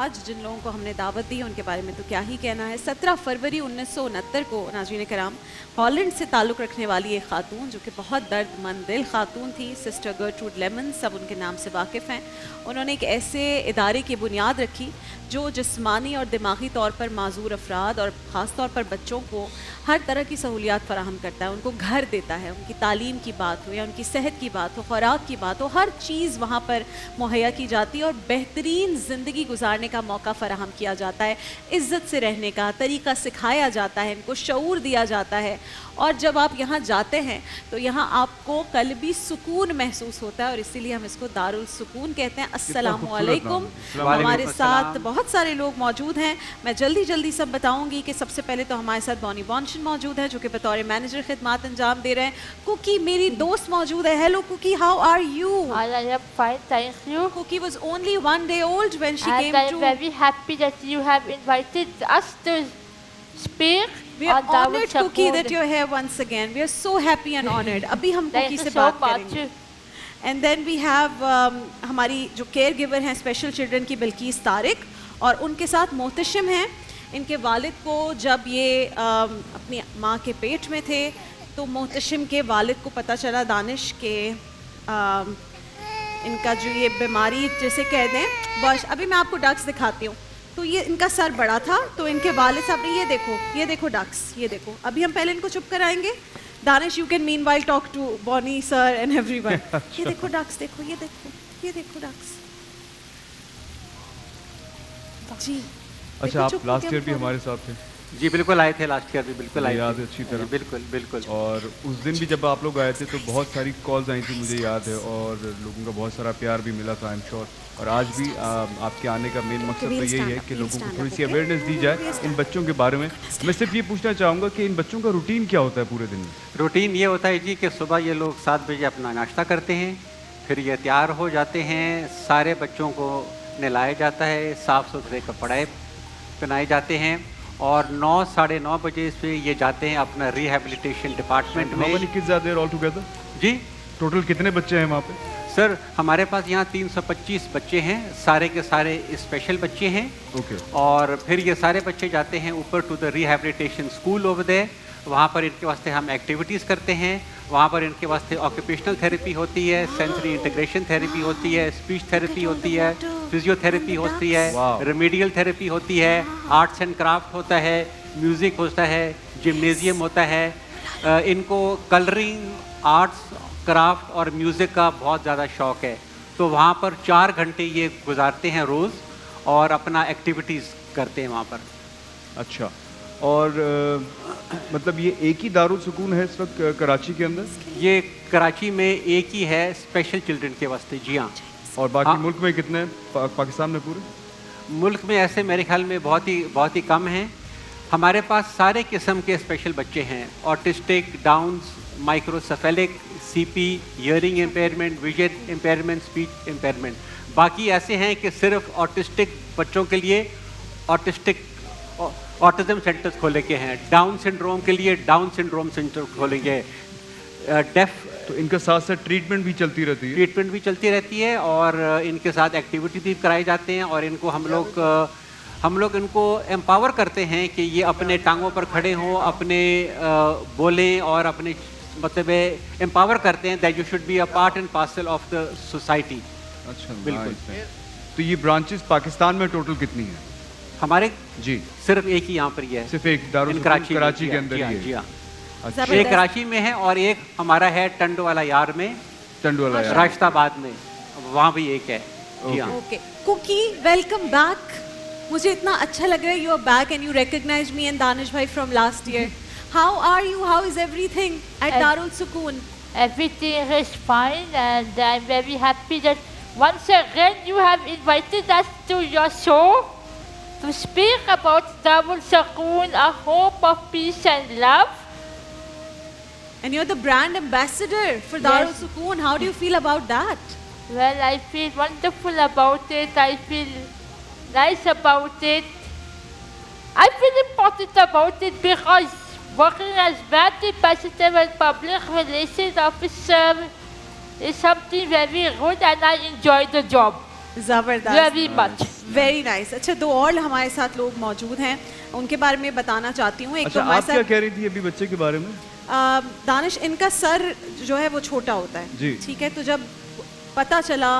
आज जिन लोगों को हमने दावत दी है उनके बारे में तो क्या ही कहना है। 17 फरवरी 1969 को नाज़रीन कराम हॉलैंड से ताल्लुक़ रखने वाली एक ख़ातून जो कि बहुत दर्दमंद दिल ख़ातून थी, सिस्टर गर्ट्रूड लेमन, सब उनके नाम से वाकिफ़ हैं। उन्होंने एक ऐसे इदारे की बुनियाद रखी जो जिस्मानी और दिमागी तौर पर माजूर अफराद और ख़ास तौर पर बच्चों को हर तरह की सहूलियात फ़राहम करता है, उनको घर देता है। उनकी तालीम की बात हो या उनकी सेहत की बात हो, ख़ुराक की बात हो, हर चीज़ वहाँ पर मुहैया की जाती है और बेहतरीन ज़िंदगी गुजारने का मौका फ़राहम किया जाता है। इज़्ज़त से रहने का तरीका सिखाया जाता है, इनको शऊर दिया जाता है। और जब आप यहाँ जाते हैं तो यहाँ आपको कल्बी सुकून महसूस होता है और इसीलिए हम इसको दारुल सुकून कहते हैं। अस्सलामु अलैकुम। हमारे साथ बहुत सारे लोग मौजूद हैं, मैं जल्दी सब बताऊंगी कि सबसे पहले तो हमारे साथ बॉनी बॉन्शन मौजूद है जो कि बतौर मैनेजर खिदमात अंजाम दे रहे हैं। कुकी मेरी दोस्त मौजूद है। Hello Cookie, how are you? I am fine, thank you. Cookie was only 1 day old when she And came I am to. very happy that you have invited us to speak. We are on Dawood honored, Cookie, Shakur. that you're here once again. We are so happy and honored. अभी हम Thank Cookie you से so बात much. करेंगे. And then we have हमारी जो care giver हैं special children की बिल्किस तारिक, और उनके साथ मोहतशिम हैं। इनके वालिद को जब ये अपनी माँ के पेट में थे तो मोहतशिम के वालिद को पता चला दानिश के इनका जो ये बीमारी जैसे कह दें, बस अभी मैं आपको डक्स दिखाती हूँ। तो ये इनका सर बड़ा था तो इनके वालिद साहब ने ये देखो डक्स, ये देखो। अभी हम पहले इनको चुप कराएंगे। Danish, you can meanwhile talk to Bonnie sir and everyone. ये देखो डक्स, देखो ये देखो डक्स। जी अच्छा, आप लास्ट ईयर भी हमारे साथ थे? जी बिल्कुल आए थे, लास्ट ईयर भी बिल्कुल आए थे। याद है अच्छी तरह? बिल्कुल। और उस दिन भी जब आप लोग आए थे तो बहुत सारी कॉल्स आई थी, मुझे याद है, और लोगों का बहुत सारा प्यार भी मिला था, आई एम श्योर। और आज भी आपके आने का मेन मकसद तो यही है कि लोगों को थोड़ी सी अवेयरनेस दी जाए इन बच्चों के बारे में। मैं सिर्फ ये पूछना चाहूँगा कि इन बच्चों का रूटीन क्या होता है पूरे दिन में? रूटीन ये होता है जी कि सुबह ये लोग 7 बजे अपना नाश्ता करते हैं, फिर ये तैयार हो जाते हैं, सारे बच्चों को नहलाया जाता है, साफ़ सुथरे कपड़े पहनाए जाते हैं, और 9 साढ़े 9 बजे से ये जाते हैं अपना रिहेबिलिटेशन डिपार्टमेंट में। How many kids are there all together? जी टोटल कितने बच्चे हैं वहाँ पे? सर हमारे पास यहाँ 325 बच्चे हैं, सारे के सारे स्पेशल बच्चे हैं। ओके। और फिर ये सारे बच्चे जाते हैं ऊपर to the rehabilitation school over there. वहाँ पर इनके वास्ते हम एक्टिविटीज़ करते हैं। वहाँ पर इनके वास्ते ऑक्यूपेशनल थेरेपी होती है, सेंसरी इंटीग्रेशन थेरेपी होती है, स्पीच थेरेपी होती है, फिजियोथेरेपी होती है, रेमेडियल थेरेपी होती है, आर्ट्स एंड क्राफ्ट होता है, म्यूज़िक होता है, जिम्नेजियम होता है। इनको कलरिंग, आर्ट्स, क्राफ्ट और म्यूज़िक का बहुत ज़्यादा शौक़ है, तो वहाँ पर 4 घंटे ये गुजारते हैं रोज़ और अपना एक्टिविटीज़ करते हैं वहाँ पर। अच्छा, और मतलब ये एक ही दारुल सुकून है इस वक्त कराची के अंदर? ये कराची में एक ही है स्पेशल चिल्ड्रन के वास्ते, जी हाँ। और बाकी मुल्क में कितने हैं? पाकिस्तान में पूरे मुल्क में ऐसे मेरे ख्याल में बहुत ही कम हैं। हमारे पास सारे किस्म के स्पेशल बच्चे हैं, autistic, Down's, microcephalic, CP, hearing impairment, vision impairment, speech impairment. बाकी ऐसे हैं कि सिर्फ ऑटिस्टिक बच्चों के लिए ऑटिज्म सेंटर्स खोले गए हैं, डाउन सिंड्रोम के लिए डाउन सिंड्रोम सेंटर खोलेंगे, डेफ। तो इनके साथ साथ ट्रीटमेंट भी चलती रहती है? ट्रीटमेंट भी चलती रहती है और इनके साथ एक्टिविटी भी कराए जाते हैं, और इनको हम लोग इनको एम्पावर करते हैं कि ये अपने टांगों पर खड़े हों, अपने बोलें, और अपने मतलब एम्पावर करते हैं that you should be a part and parcel of the society. अच्छा, बिल्कुल। तो ये ब्रांचेस पाकिस्तान में टोटल कितनी है? हमारे जी सिर्फ एक ही यहाँ पर ही है, सिर्फ एक दारुल सुकून कराची के अंदर ही है? जी हाँ। अच्छा। एक कराची में है और एक हमारा है टंडवाला यार में, टंडवाला यार, राशिदाबाद में, वहाँ भी एक है। जी हाँ। Okay Cookie, welcome back. मुझे इतना अच्छा लग रहा है you are back and you recognise me and Danish भाई from last year. How are you? How is everything at Darul Sukoon? Everything is fine, and I'm very happy that once again you have invited us to your show to speak about Dawood Shakur, a hope of peace and love. And you're the brand ambassador for Darul Yes. Sukoon. How do you feel about that? Well, I feel wonderful about it. I feel nice about it. I feel important about it because working as brand ambassador and public relations officer is something very good, and I enjoy the job Zabardast. very much. Very nice. अच्छा, दो और हमारे साथ लोग मौजूद हैं, उनके बारे में बताना चाहती हूँ। एक अच्छा, तो हमारे आप क्या साथ कह रही थी अभी बच्चे के बारे में? दानिश, इनका सर जो है वो छोटा होता है, जी। ठीक है। तो जब पता चला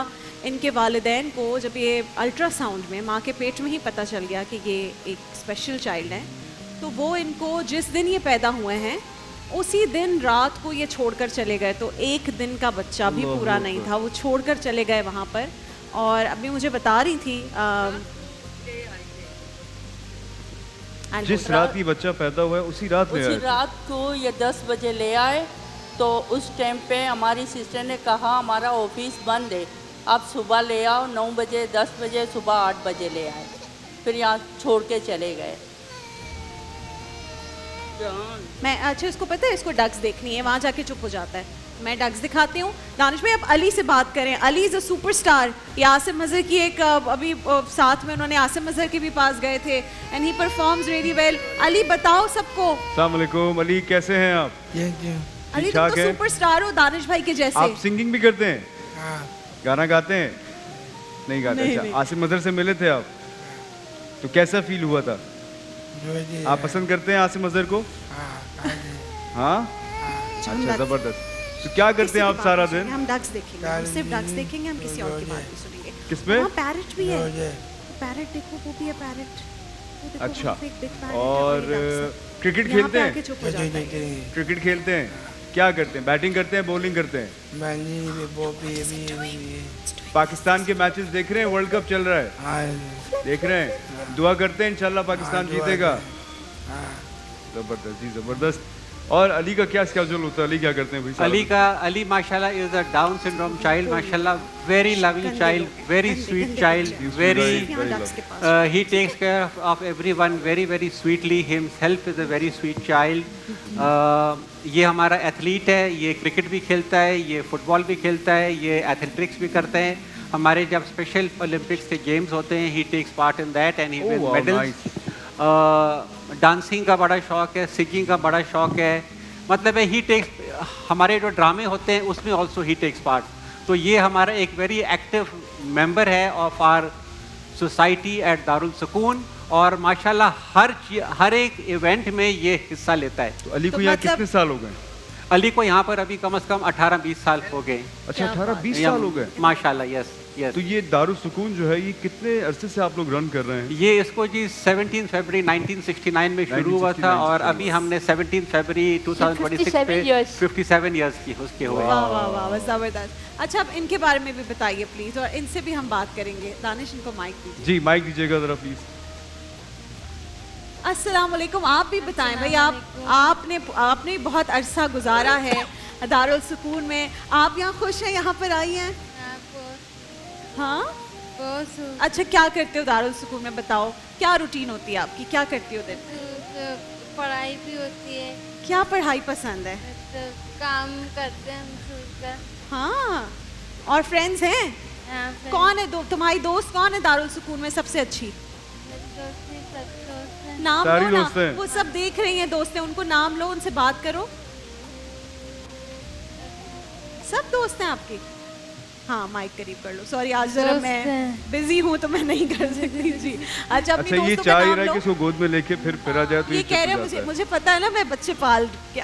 इनके वालिदैन को, जब ये अल्ट्रासाउंड में माँ के पेट में ही पता चल गया कि ये एक स्पेशल चाइल्ड है, तो वो इनको जिस दिन ये पैदा हुए हैं उसी दिन रात को ये छोड़कर चले गए। तो एक दिन का बच्चा भी अल्लाह पूरा अकबर। नहीं था, वो छोड़कर चले गए वहाँ पर। और अभी मुझे बता रही थी जिस रात ये बच्चा पैदा हुआ है उसी रात में उसी आए थे। रात को ये 10 बजे ले आए। तो उस टाइम पे हमारी सिस्टर ने कहा हमारा ऑफिस बंद है, आप सुबह ले आओ, 9 बजे 10 बजे सुबह 8 बजे ले आए, फिर यहाँ छोड़ के चले गए। मैं, अच्छा इसको पता है, इसको डक्स देखनी है, वहाँ जाके चुप हो जाता है। मैं डक्स दिखाती हूँ। दानिश भाई, अब अली से बात करें। Ali is a superstar. ये आसिम मज़हर की एक अभी साथ में उन्होंने आसिम मज़हर के भी पास गए थे and he performs really well. Ali बताओ सबको। अस्सलाम वालेकुम। अली कैसे हैं आप? अली, तुम ठाक तो है? सुपरस्टार हो दानिश भाई के जैसे। आप सिंगिंग भी करते हैं? गाना गाते हैं? नहीं गाते? नहीं, अच्छा, नहीं। आसिम मज़हर से मिले थे आप, तो कैसा फील हुआ था? आप पसंद करते हैं आसिम मज़हर को? हाँ, अच्छा, जबरदस्त। तो क्या करते हैं आप सारा दिन? हम डक्स देखेंगे, हम सिर्फ डक्स देखेंगे, हम किसी और की बात नहीं सुनेंगे। किसमें? वहाँ पैरट भी है। पैरट देखो, वो भी है पैरट। अच्छा, और क्रिकेट खेलते हैं? क्रिकेट खेलते हैं? क्या करते हैं? बैटिंग करते हैं, बॉलिंग करते हैं? पाकिस्तान के मैचेस देख रहे हैं? वर्ल्ड कप चल रहा है, देख रहे हैं? दुआ करते हैं इंशाल्लाह पाकिस्तान जीतेगा। जबरदस्त जी, जबरदस्त। और अली का क्या स्केड्यूल होता है? अली क्या करते हैं भाई? अली माशाल्लाह is a Down syndrome child, माशाल्लाह very loving child, very sweet child, very he takes care of everyone very very sweetly. Himself is a very sweet child. ये हमारा एथलीट है, ये क्रिकेट भी खेलता है, ये फुटबॉल भी खेलता है, ये एथलेटिक्स भी करते हैं। हमारे जब स्पेशल ओलंपिक्स के गेम्स होते हैं, he takes part in that and he win medals. Dancing का बड़ा शौक है, सिंगिंग का बड़ा शौक है, मतलब है ही टेक्स, हमारे जो ड्रामे होते हैं उसमें ऑल्सो ही टेक्स पार्ट। तो ये हमारा एक वेरी एक्टिव मेंबर है of our society at Darul Sukoon, और माशाल्लाह हर एक इवेंट में ये हिस्सा लेता है। तो अली को तो यहाँ मतलब- कितने साल हो गए? अली को यहाँ पर अभी कम से कम 18-20 साल हो गए। अच्छा, 18-20 साल हो गए? माशाल्लाह, यस यस। तो ये दारुल सुकून जो है, ये कितने अरसे से आप लोग रन कर रहे हैं? ये इसको जी 17 फरवरी 1969 में शुरू हुआ था, और अभी हमने 17 फरवरी 2026 पे 57 इयर्स की उसके हुए। वाह वाह वाह, जबरदस्त। अच्छा, अब इनके बारे में भी बताइए प्लीज, और इनसे भी हम बात करेंगे। दानिश, इनको माइक दीजिए। जी, माइक दीजिएगा जरा प्लीज। अस्सलाम वालेकुम। आप भी बताएं भाई, आपने बहुत अरसा गुजारा है दारुल सुकून में, आप यहाँ खुश हैं? यहाँ पर आई हैं? हाँ, अच्छा, क्या करते हो दारुल सुकून में? बताओ, क्या रूटीन होती है आपकी, क्या करती हो दिन? पढ़ाई भी होती है, क्या पढ़ाई पसंद है? तो काम करते हैं हम सुनकर। हाँ, और फ्रेंड्स हैं? यहाँ पे कौन है तुम्हारी दोस्त कौन है दारुल सुकून में सबसे अच्छी? दोस्ती सब दोस्त हैं। नाम सारी लो ना, दोस्त हैं। वो सब देख रही हैं दोस्त हैं, उनको नाम लो, उनसे बात करो। सब दोस्त हैं आपके? हाँ, माइक करीब कर लो। सॉरी, आज जरा दोस्त मैं हैं। बिजी हूँ तो मैं नहीं कर सकती। जी, अच्छा, अपनी अच्छा, ये दोस्तों का चाह ही नाम रहा है लो। कि इसको गोद में लेके फिर फिरा जाए, तो ये कह रहे हैं मुझे पता है ना, मैं बच्चे पाल के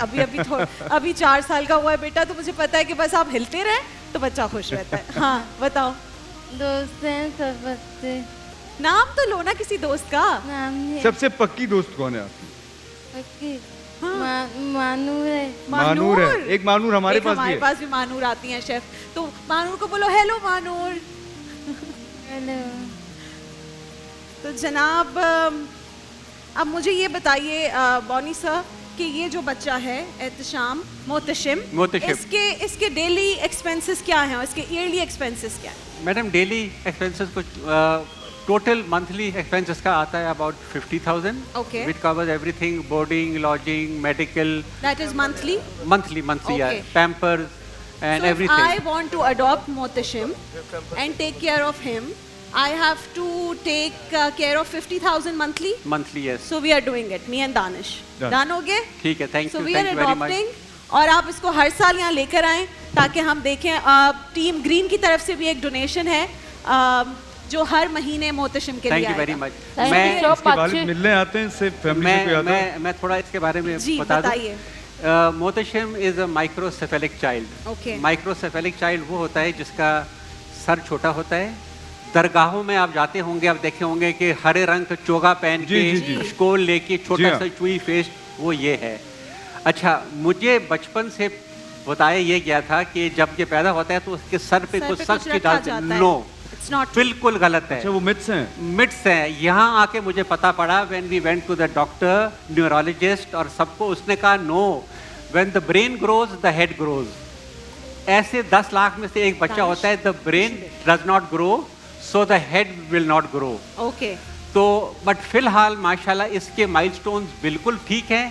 अभी 4 साल का हुआ है बेटा, तो मुझे पता है कि बस आप हिलते रहे तो बच्चा खुश रहता है। हाँ, बताओ, दोस्त हैं सब बच्चे। नाम तो लो ना किसी दोस्त का। नाम नहीं सबसे पक्की दोस्त कौन है आपकी? पक्की हाँ। मानूर है। मानूर है। एक मानूर हमारे पास भी हमारे है। पास भी मानूर आती हैं शेफ, तो मानूर को बोलो हेलो मानूर। हेलो। तो जनाब, अब मुझे ये बताइए बॉनी सर कि ये जो बच्चा है एहतशाम मोहतशिम, इसके डेली एक्सपेंसेस क्या हैं और इसके ईयरली एक्सपेंसेस क्या हैं? मैडम, डेली एक्सपेंसेस कुछ टोटल मंथली एक्सपेंसेस का आता है about 50,000, Okay. which covers everything, boarding, lodging, medical, That is monthly. monthly, yeah, Okay. pampers and So everything. if I want to adopt Mohtashim and take care of him, I have to take care of 50,000 monthly. Monthly, yes. So we are doing it, me and Danish. Done. Done हो गए? ठीक है, thank So you, we are thank you very much. adopting, और आप इसको हर साल यहाँ लेकर आएं ताकि हम देखें। टीम ग्रीन की तरफ से भी एक डोनेशन है जो हर महीने मोहतशिम के लिए थैंक यू वेरी आएगा। मच। Thank मैं you so इसके much. वालिद मिलने आते हैं, इससे फैमिली को याद है। मैं थोड़ा इसके बारे में जी बता दूं। बताइए। Mohtashim is a microcephalic child. Okay. Microcephalic child वो होता है जिसका सर छोटा होता है। दरगाहों में आप जाते होंगे, आप देखे होंगे कि हरे रंग का चोगा पहन जी, जी, के जी। स्कोल लेके जी छोटा हाँ। सा चुई फेस, वो ये है। अच्छा, मुझे बचपन से बताया ये गया था कि जब ये पैदा होता है तो उसके सर पे सर कुछ पे सख्त कुछ के रखा डालते जाता है। No, It's not true. बिल्कुल गलत है। अच्छा, वो मिथ्स हैं। मिट्स है। यहाँ आके मुझे पता पड़ा when we went to the doctor, neurologist और सबको, उसने कहा no, when the brain grows the head grows. ऐसे 10 लाख में से एक बच्चा होता है, the brain does not grow so the head will not grow. Okay. तो बट फिलहाल माशाल्लाह इसके माइलस्टोन्स बिल्कुल ठीक हैं।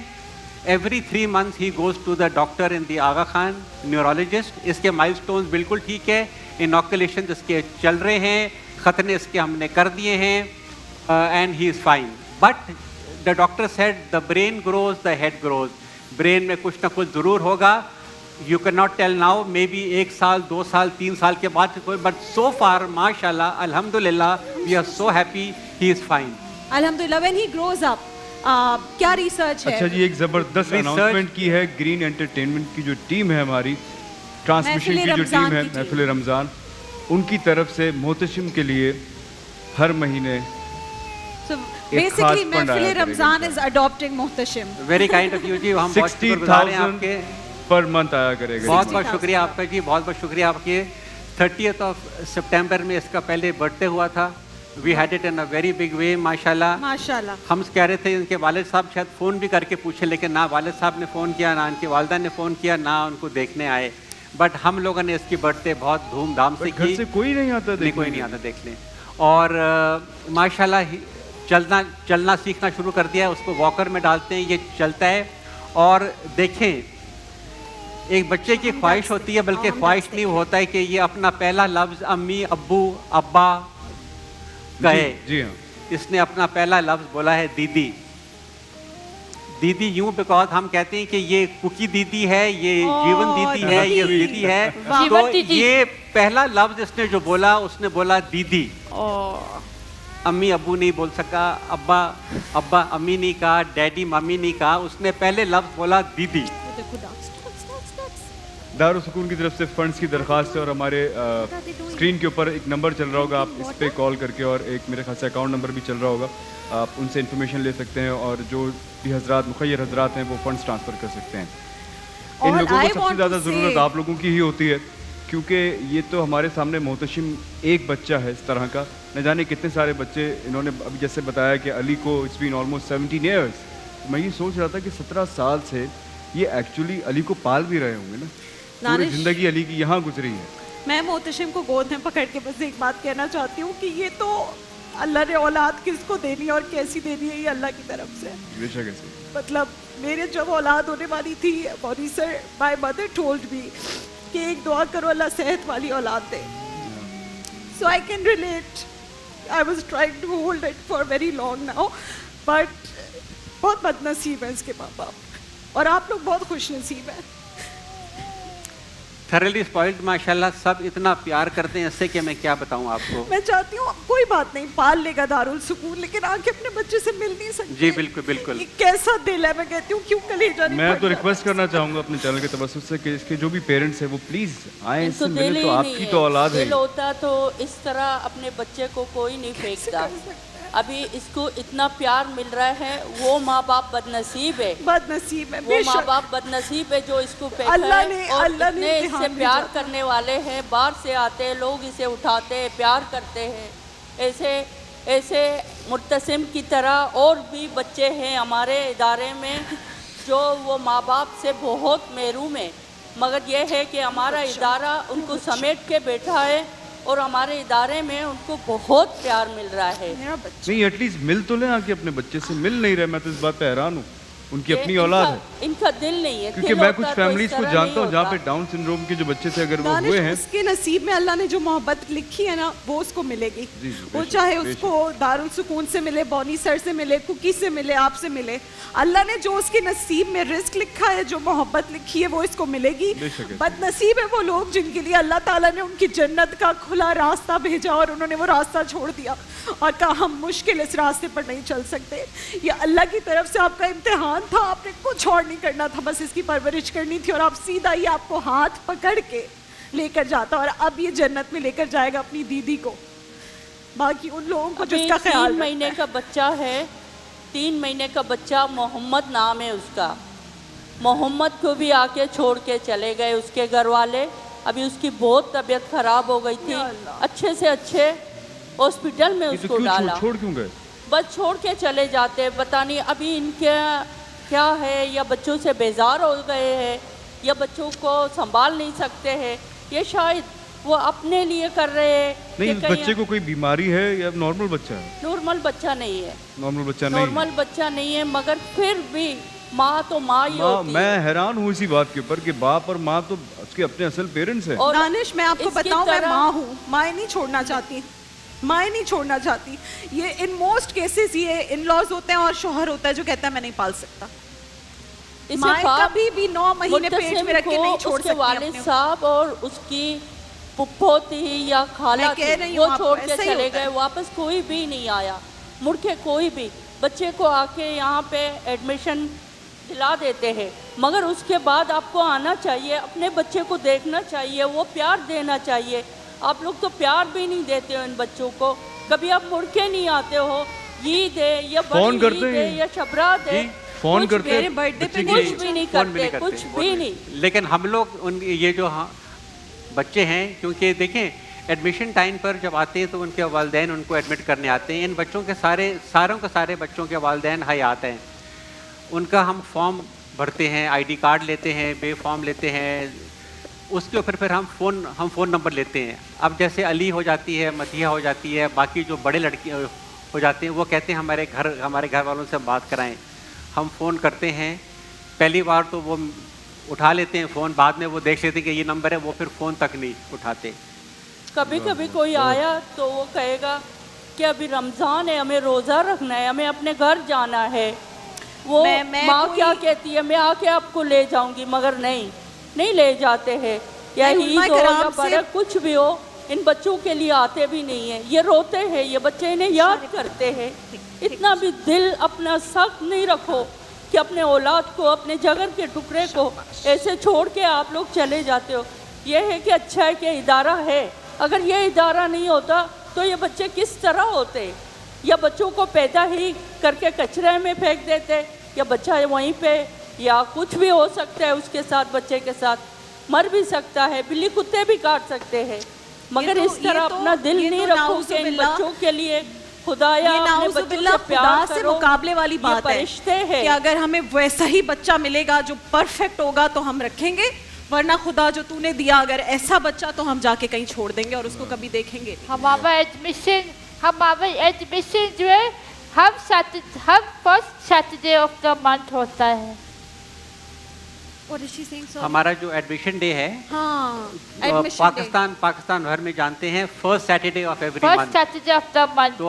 Every 3 months he goes to the doctor in the Aga Khan neurologist. इसके माइलस्टोन्स बिल्कुल ठीक है। इनॉकुलेशन इसके चल रहे हैं, खतने इसके हमने कर दिए हैं and he is fine. But the doctor said the brain grows the head grows. Brain में कुछ ना कुछ ज़रूर होगा। You can not tell now, maybe 1 साल 2 साल 3 साल के बाद कोई, बट सो फार माशाल्लाह अल्हम्दुलिल्लाह we are so happy, he is fine. अल्हम्दुलिल्लाह। व्हेन ही ग्रोज अप, क्या रिसर्च है? अच्छा जी, एक जबरदस्त Research- अनाउंसमेंट की है ग्रीन एंटरटेनमेंट की जो टीम है हमारी, ट्रांसमिशन महफिल की जो रमज़ान टीम है की टीम। महफिल रमज़ान, उनकी तरफ से मोहतशिम के लिए हर महीने So खास basically फंड महफिल आया करेगा रमज़ान इनका। is adopting Mohtashim. Very kind of you जी, हम बहुत शुक्रगुजार हैं 60,000 आपके। पर मंथ आया करेगा। बहुत इसमें। बहुत शुक्रिया आपका जी, बहुत बहुत शुक्रिया आपके। 30th सितंबर में इसका पहले बर्थडे हुआ था। We had it in a very big way माशाल्लाह। माशाल्लाह। हम कह रहे थे इनके वालिद साहब शायद फ़ोन भी करके पूछे, लेकिन ना वालिद साहब ने फ़ोन किया, ना इनकी वालदा ने फ़ोन किया, ना उनको देखने आए। बट हम लोगों ने इसकी बर्थडे बहुत धूमधाम से बट घर की। से कोई नहीं आता नहीं, देखने कोई के नहीं लिए। आता देख लें। और माशाल्लाह चलना सीखना शुरू कर दिया है, उसको वॉकर में डालते हैं, ये चलता है। और देखें, एक बच्चे की ख्वाहिश होती है, बल्कि ख्वाहिश नहीं होता है कि ये अपना पहला लफ्ज़ अम्मी, अब्बू, अब्बा कहे। जी हाँ। इसने अपना पहला लफ्ज़ बोला है दीदी। दीदी यूं बिकॉज हम कहते हैं कि ये कुकी दीदी है, ये जीवन दीदी है, ये दीदी है। जीवन तो दीदी। ये पहला लफ्ज़ इसने जो बोला, उसने बोला दीदी। अम्मी अब्बू नहीं बोल सका, अब्बा अब्बा अम्मी नहीं कहा, डैडी मम्मी नहीं कहा, उसने पहले लफ्ज़ बोला दीदी। दारुल सुकून की तरफ से फंड्स की दरख्वास्त है और हमारे स्क्रीन के ऊपर एक नंबर चल रहा होगा, आप इस पे कॉल करके, और एक मेरे ख्याल से अकाउंट नंबर भी चल रहा होगा, आप उनसे इन्फॉर्मेशन ले सकते हैं और जो भी हजरात मुखैर हजरात हैं वो फंड्स ट्रांसफ़र कर सकते हैं। इन और लोगों I को सबसे want ज़्यादा to ज़रूरत say- आप लोगों की ही होती है, क्योंकि ये तो हमारे सामने मोहतशिम एक बच्चा है इस तरह का, न जाने कितने सारे बच्चे इन्होंने अभी जैसे बताया कि अली को इट्स बीन ऑलमोस्ट 17 ईयर्स। मैं ये सोच रहा था कि 17 साल से ये एक्चुअली अली को पाल भी रहे होंगे ना, पूरी दानिश, ज़िंदगी अली की यहाँ गुजरी है। मैं मोहतशिम को गोद में पकड़ के बस एक बात कहना चाहती हूँ कि ये तो अल्लाह ने औलाद किसको देनी है और कैसी देनी है, ये अल्लाह की तरफ से। बेशक ऐसे। मतलब मेरे जब औलाद होने वाली थी, मौनी से माय मदर टोल्ड मी कि एक दुआ करो अल्लाह सेहत वाली औलाद दे। So I can relate. I was trying to hold it for very long now, but बहुत बदनसीब है इसके माँ बाप और आप लोग बहुत खुश नसीब हैं। थरली स्पॉइल्ड माशाल्लाह, सब इतना प्यार करते हैं इससे कि मैं क्या बताऊं आपको। मैं चाहती हूँ कोई बात नहीं, पाल लेगा दारुल सुकून, लेकिन आके अपने बच्चे से मिल नहीं सकते। जी बिल्कुल बिल्कुल। ये कैसा दिल है, मैं कहती हूँ क्यों कलेजा नहीं मैं फट तो जाता? रिक्वेस्ट करना चाहूँगा अपने चैनल के तवज्जुह से कि इसके जो भी पेरेंट्स हैं वो प्लीज़ आए, इससे तो दिल मिले, ही तो नहीं आपकी है। तो औलाद है। दिल होता तो इस तरह अपने बच्चे को कोई नहीं फेंकता। अभी इसको इतना प्यार मिल रहा है, वो माँ बाप बदनसीब है, बदनसीब है, वो माँ बेशक। बाप बदनसीब है जो इसको फेंका अल्लाह है। ने- और अल्लाह ने इतने इम्तिहान इससे भेजा प्यार था। करने वाले हैं, बाहर से आते हैं लोग, इसे उठाते हैं, प्यार करते हैं। ऐसे ऐसे मुर्तसिम की तरह और भी बच्चे हैं हमारे इदारे में जो वो माँ बाप से बहुत महरूम है, मगर ये है कि हमारा इदारा उनको समेट के बैठा है और हमारे इदारे में उनको बहुत प्यार मिल रहा है। मेरा बच्चा नहीं, एटलीस्ट मिल तो लें, आके अपने बच्चे से मिल नहीं रहे। मैं तो इस बात पे हैरान हूँ। उनकी ये अपनी औलाद है। इनका दिल नहीं है। क्योंकि दिल मैं होता कुछ तो इस फैमिलीज को तरह जानता नहीं हूँ जहाँ पे होता। डाउन सिंड्रोम के जो बच्चे थे, अगर वो दानिश, हुए हैं उसके नसीब में अल्लाह ने जो मोहब्बत लिखी है ना वो उसको मिलेगी। जी, वो बेशक, चाहे बेशक। उसको दारुल सुकून से मिले, बॉनी सर से मिले, कुकी से मिले, आपसे मिले, अल्लाह ने जो उसके नसीब में रिस्क लिखा है, जो मोहब्बत लिखी है वो इसको मिलेगी। बेशक है। बदनसीब है वो लोग जिनके लिए अल्लाह ताला ने उनकी जन्नत का खुला रास्ता भेजा और उन्होंने वो रास्ता छोड़ दिया और कहा हम मुश्किल इस रास्ते पर नहीं चल सकते। ये अल्लाह की तरफ से आपका इम्तिहान था, आपने कुछ और नहीं करना था, बस इसकी परवरिश करनी थी और आप सीधा ही आपको हाथ पकड़ के लेकर जाता और अब ये जन्नत में लेकर जाएगा अपनी दीदी को, बाकी उन लोगों को अभी जिसका ख्याल 3 महीने का बच्चा है, 3 महीने का बच्चा, मोहम्मद नाम है उसका। मोहम्मद को भी आके छोड़ के चले गए उसके घर वाले। अभी उसकी बहुत तबीयत खराब हो गई थी, अच्छे से अच्छे हॉस्पिटल में ये तो उसको क्यों डाला, छोड़ क्यों गए? बस छोड़ के चले जाते। पता नहीं अभी इनके क्या है, या बच्चों से बेजार हो गए हैं, या बच्चों को संभाल नहीं सकते हैं, ये शायद वो अपने लिए कर रहे हैं। नहीं, कि उस कहीं बच्चे को कोई बीमारी है या नॉर्मल बच्चा है? नॉर्मल बच्चा नहीं है, नॉर्मल बच्चा नहीं नॉर्मल बच्चा नहीं है, मगर फिर भी माँ तो माँ ही माँ, होती है। मैं हैरान हूँ इसी बात के ऊपर कि बाप और माँ तो उसके अपने असल पेरेंट्स हैं। और दानिश, मैं आपको इसकी बताऊं, मैं तरह- माँ हूँ, माँ नहीं छोड़ना चाहती, माँ नहीं छोड़ना चाहती। ये इन मोस्ट केसेस ये इन लॉज होते हैं और शोहर होता है जो कहता है मैं नहीं पाल सकता। इसे माँ बाप कभी भी 9 महीने पेट मुत्तसिम में रख के को नहीं छोड़ उसके सकती वालिद अपने। साहब और उसकी पुप्पो थी या खाला मैं कह थी, रही वो हूँ आपको, छोड़ के ऐसा ही चले होता गए, है। वापस कोई भी नहीं आया, मुड़ के कोई भी। बच्चे को आके यहाँ पे एडमिशन दिला देते हैं, मगर उसके बाद आपको आना चाहिए, अपने बच्चे को देखना चाहिए, वो प्यार देना चाहिए। आप लोग तो प्यार भी नहीं देते हो इन बच्चों को, कभी आप मुड़ के नहीं आते हो। ईद है या फोन बड़ी करते ईद है हैं। या शबरात है, जी, फोन कुछ करते भी- मेरे बर्थडे पे बच्चे कुछ की- भी नहीं फोन भी करते, कुछ फोन भी भी नहीं। लेकिन हम लोग उन ये जो बच्चे हैं, क्योंकि देखें एडमिशन टाइम पर जब आते हैं तो उनके वालिदैन उनको एडमिट करने आते हैं। इन बच्चों के सारों के सारे बच्चों के वालिदैन हयात हैं। उनका हम फॉर्म भरते हैं, आईडी कार्ड लेते हैं, बे फॉर्म लेते हैं, उसके ऊपर फिर हम फ़ोन नंबर लेते हैं। अब जैसे अली हो जाती है, मतिया हो जाती है, बाकी जो बड़े लड़के हो जाते हैं, वो कहते हैं हमारे घर वालों से बात कराएं। हम फ़ोन करते हैं, पहली बार तो वो उठा लेते हैं फ़ोन, बाद में वो देख लेते हैं कि ये नंबर है, वो फिर फ़ोन तक नहीं उठाते। कभी कभी कोई आया तो वो कहेगा कि अभी रमज़ान है, हमें रोज़ा रखना है, हमें अपने घर जाना है। वो मैं माँ कोई- क्या कहती है, मैं आके आपको ले जाऊंगी, मगर नहीं ले जाते हैं। या नहीं, ईद उम्मा हो या कराम से- बरक कुछ भी हो, इन बच्चों के लिए आते भी नहीं है। ये रोते हैं, ये बच्चे इन्हें याद करते हैं। इतना भी दिल अपना सख्त नहीं रखो कि अपने औलाद को, अपने जगर के टुकड़े को ऐसे छोड़ के आप लोग चले जाते हो। ये है कि अच्छा है कि इदारा है, अगर ये इदारा नहीं होता तो ये बच्चे किस तरह होते, या बच्चों को पैदा ही करके कचरे में फेंक देते, या बच्चा वहीं पे, या कुछ भी हो सकता है उसके साथ, बच्चे के साथ मर भी सकता है, बिल्ली कुत्ते भी काट सकते हैं। मगर इस तरह अपना दिल नहीं रखो कि इन बच्चों के लिए खुदाया ये अपने बच्चों नाउजुबिल्लाह से प्यार खुदा से करो। मुकाबले वाली ये बात है फरिश्ते हैं। कि अगर हमें वैसा ही बच्चा मिलेगा जो परफेक्ट होगा तो हम रखेंगे, वरना खुदा जो तूने दिया अगर ऐसा बच्चा तो हम जाके कहीं छोड़ देंगे और उसको कभी देखेंगे नहीं। हमारा एडमिशन जो है हर first Saturday of the month होता है। What is she saying, sorry? हमारा जो एडमिशन डे है, हाँ, admission day। पाकिस्तान भर में जानते हैं first Saturday of every first month. Saturday of the month. तो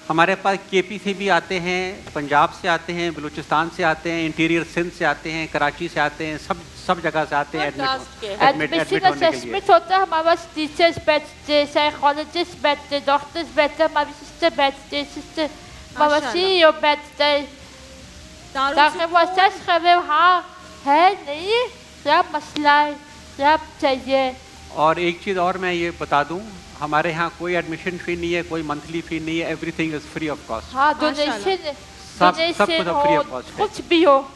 हमारे पास केपी से भी आते हैं, पंजाब से आते हैं, बलूचिस्तान से आते हैं, इंटीरियर सिंध से आते हैं, कराची से आते हैं, सब जगह से आते हैं हर कास्ट के। एडमिट एडमिशन होने के लिए। असेसमेंट होता है, हमारा टीचर्स बैठते, साइकोलॉजिस्ट बैठते, डॉक्टर्स बैठते, हमारी सिस्टर बैठते, हमारा माशाल्लाह। सीईओ बैठते, दारुल ताकि वो सुकून- असेस करे हाँ है नहीं, क्या मसला है, क्या चाहिए। और एक चीज़ और मैं ये बता दूं, हमारे यहाँ कोई एडमिशन फ़ी नहीं है, कोई मंथली फ़ी नहीं है, everything is free of cost. हाँ, माशाल्लाह। डोनेशन सब कुछ free of हो, cost है। कुछ भी हो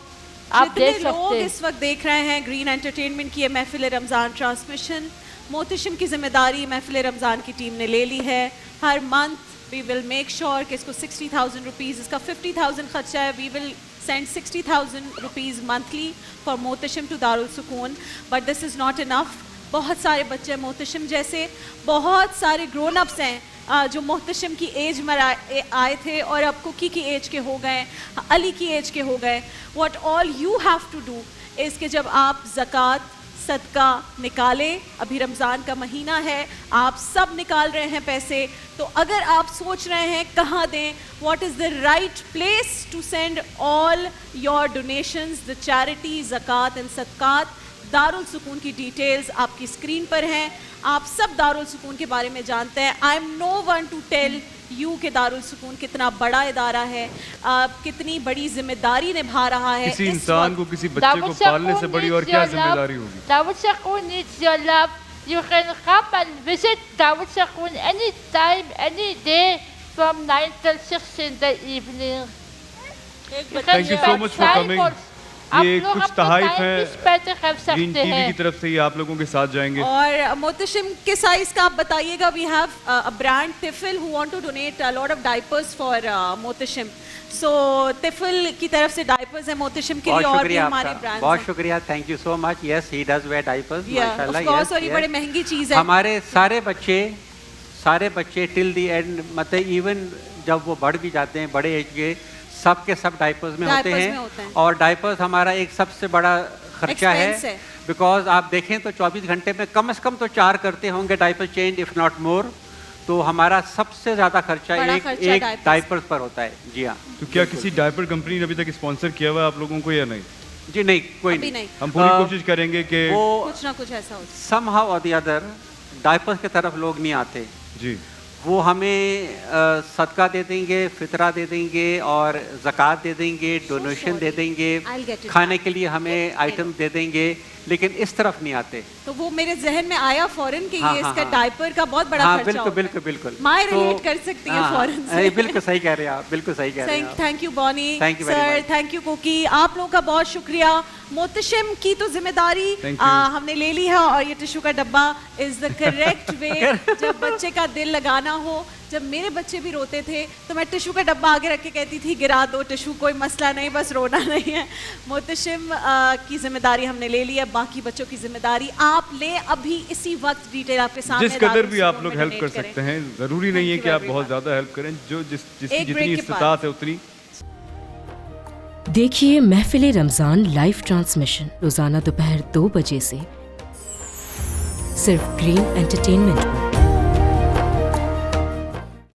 आप जितने दे लोग सकते इस वक्त देख रहे हैं ग्रीन एंटरटेनमेंट की ये महफिल रमज़ान ट्रांसमिशन, मोहतशिम की जिम्मेदारी महफिल रमज़ान की टीम ने ले ली है। हर month we will make sure कि इसको 60,000 रुपीज़, इसका 50,000 खर्चा है, we will send 60,000 rupees monthly for Mohtashim to Darul Sukoon, but this is not enough. बहुत सारे बच्चे मोहतशम जैसे, बहुत सारे ग्रोन अप्स हैं जो मोहतशम की एज में आए थे और अब कुकी की एज के हो गए, अली की एज के हो गए। What all you have to do is कि जब आप ज़कात सदका निकालें, अभी रमज़ान का महीना है, आप सब निकाल रहे हैं पैसे, तो अगर आप सोच रहे हैं कहाँ दें, what is the right place to send all your donations, the charity, ज़कात एंड सदकात, दारुल सुकून की डिटेल्स आपकी स्क्रीन पर हैं। आप सब दारुल सुकून के बारे में जानते हैं। I am no one to tell you के दारुल सुकून कितना बड़ा इदारा है, कितनी बड़ी जिम्मेदारी निभा रहा है। किसी इंसान को, किसी बच्चे को पालने से बड़ी और क्या जिम्मेदारी होगी। Darul Sakoon needs your love. You can come and visit Darul Sakoon anytime, any day from 9 till 6 in the evening. Thank you so much for coming. ये कुछ तहाइफ हैं ग्रीन टीवी की तरफ से, ये आप लोगों के साथ जाएंगे। और मोहतशम के साइज का आप बताइएगा। We have a brand Tifal who want to donate a lot of diapers for Mohtasham, so Tifal की तरफ से डायपर्स है मोहतशम के लिए और भी हमारे ब्रांड। बहुत शुक्रिया, thank you so much. Yes, he does wear diapers माशाल्लाह। ऑफ कोर्स, और ये बड़ी महंगी चीज है। हमारे सारे बच्चे टिल द एंड, मतलब इवन जब वो बढ़ भी जाते हैं, बड़े एज के, सब के सब डायपर्स में होते हैं। और डायपर्स हमारा एक सबसे बड़ा खर्चा है, बिकॉज आप देखें तो 24 घंटे में कम से कम तो 4 करते होंगे diaper change, if not more. तो हमारा सबसे ज्यादा खर्चा एक डायपर पर होता है। जी हाँ। तो क्या किसी डायपर कंपनी ने अभी तक स्पॉन्सर किया हुआ है आप लोगों को या नहीं? जी नहीं, कोई नहीं। हम पूरी कोशिश करेंगे कि कुछ ना कुछ ऐसा हो। समहाउ और द अदर डायपर्स की तरफ लोग नहीं आते जी। वो हमें सदका दे देंगे, फितरा दे देंगे और ज़कात दे देंगे, डोनेशन दे देंगे, खाने के लिए हमें आइटम दे देंगे, लेकिन इस तरफ नहीं आते। तो वो मेरे जहन में आया फौरन कि ये इसका डायपर का बहुत बड़ा खर्चा होता है। बिल्कुल माय रिलेट कर सकती है फौरन से। बिल्कुल सही कह रहे हैं आप, बिल्कुल सही कह रहे हैं। Thank you Bonnie sir, thank you Cookie, आप लोगों का बहुत शुक्रिया। मोहतशम की तो जिम्मेदारी हमने ले ली है, और ये टिश्यू का डब्बा इज द करेक्ट वे। जब बच्चे का दिल लगाना हो, जब मेरे बच्चे भी रोते थे तो मैं टिश्यू का डब्बा आगे रख के कहती थी गिरा दो टिश्यू, कोई मसला नहीं, बस रोना नहीं है। मोहतशम की जिम्मेदारी हमने ले ली है, बाकी बच्चों की जिम्मेदारी आप लें। अभी इसी वक्त डिटेल आपके सामने, जिस कदर भी आप लोग हेल्प कर सकते हैं, जरूरी नहीं है कि आप बहुत ज्यादा हेल्प करें, जो जिसकी जितनी इस्तात है उतनी। देखिए महफिल रमजान लाइव ट्रांसमिशन रोजाना दोपहर 2 बजे से सिर्फ ग्रीन एंटरटेनमेंट पर।